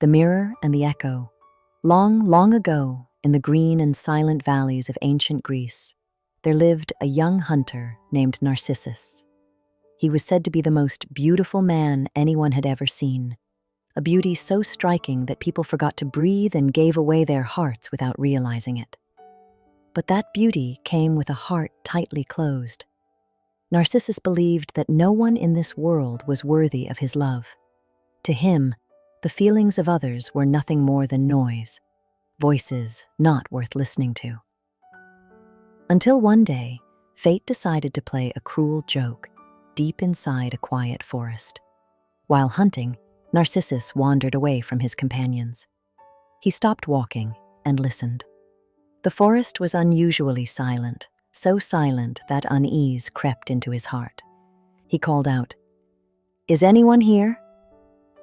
The Mirror and the Echo. Long, long ago, in the green and silent valleys of ancient Greece, there lived a young hunter named Narcissus. He was said to be the most beautiful man anyone had ever seen, a beauty so striking that people forgot to breathe and gave away their hearts without realizing it. But that beauty came with a heart tightly closed. Narcissus believed that no one in this world was worthy of his love. To him, the feelings of others were nothing more than noise, voices not worth listening to. Until one day, fate decided to play a cruel joke deep inside a quiet forest. While hunting, Narcissus wandered away from his companions. He stopped walking and listened. The forest was unusually silent, so silent that unease crept into his heart. He called out, "Is anyone here?"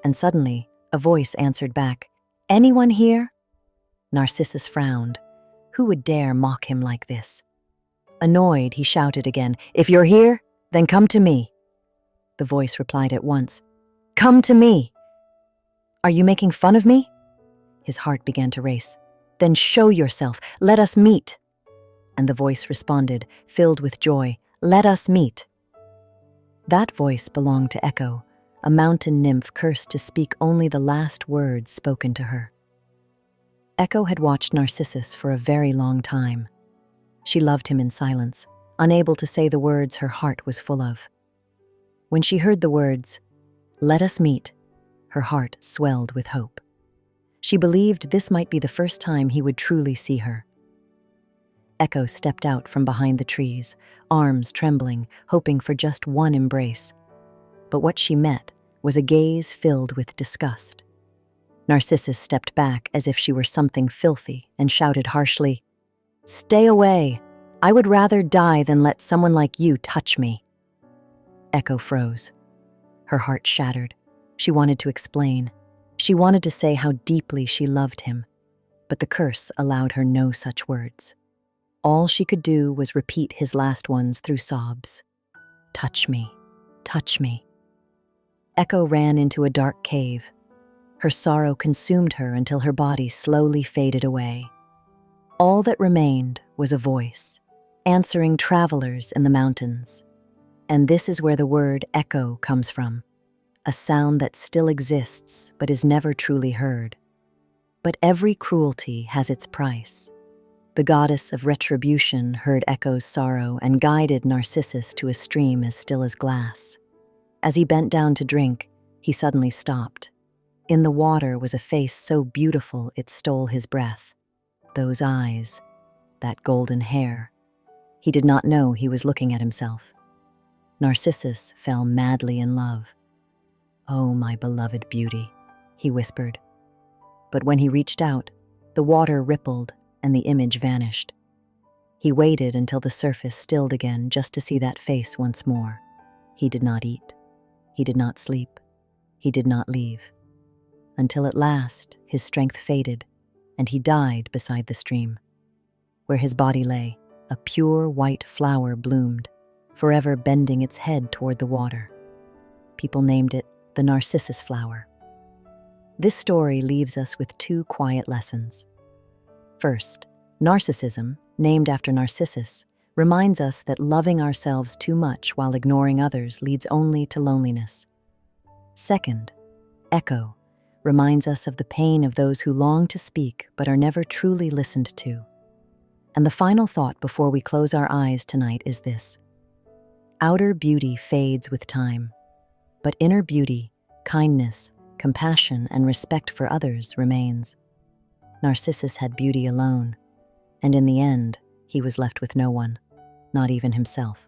And suddenly, a voice answered back, "Anyone here?" Narcissus frowned. Who would dare mock him like this? Annoyed, he shouted again, "If you're here, then come to me." The voice replied at once, "Come to me." "Are you making fun of me?" His heart began to race. "Then show yourself. Let us meet." And the voice responded, filled with joy, "Let us meet." That voice belonged to Echo, a mountain nymph cursed to speak only the last words spoken to her. Echo had watched Narcissus for a very long time. She loved him in silence, unable to say the words her heart was full of. When she heard the words, "Let us meet," her heart swelled with hope. She believed this might be the first time he would truly see her. Echo stepped out from behind the trees, arms trembling, hoping for just one embrace. But what she met was a gaze filled with disgust. Narcissus stepped back as if she were something filthy and shouted harshly, "Stay away! I would rather die than let someone like you touch me." Echo froze. Her heart shattered. She wanted to explain. She wanted to say how deeply she loved him, but the curse allowed her no such words. All she could do was repeat his last ones through sobs. "Touch me, touch me." Echo ran into a dark cave. Her sorrow consumed her until her body slowly faded away. All that remained was a voice, answering travelers in the mountains. And this is where the word echo comes from, a sound that still exists but is never truly heard. But every cruelty has its price. The goddess of retribution heard Echo's sorrow and guided Narcissus to a stream as still as glass. As he bent down to drink, he suddenly stopped. In the water was a face so beautiful it stole his breath. Those eyes, that golden hair. He did not know he was looking at himself. Narcissus fell madly in love. "Oh, my beloved beauty," he whispered. But when he reached out, the water rippled and the image vanished. He waited until the surface stilled again just to see that face once more. He did not eat. He did not sleep. He did not leave. Until at last, his strength faded, and he died beside the stream. Where his body lay, a pure white flower bloomed, forever bending its head toward the water. People named it the Narcissus flower. This story leaves us with two quiet lessons. First, narcissism, named after Narcissus, reminds us that loving ourselves too much while ignoring others leads only to loneliness. Second, echo reminds us of the pain of those who long to speak but are never truly listened to. And the final thought before we close our eyes tonight is this: outer beauty fades with time, but inner beauty, kindness, compassion, and respect for others remains. Narcissus had beauty alone, and in the end, he was left with no one, not even himself.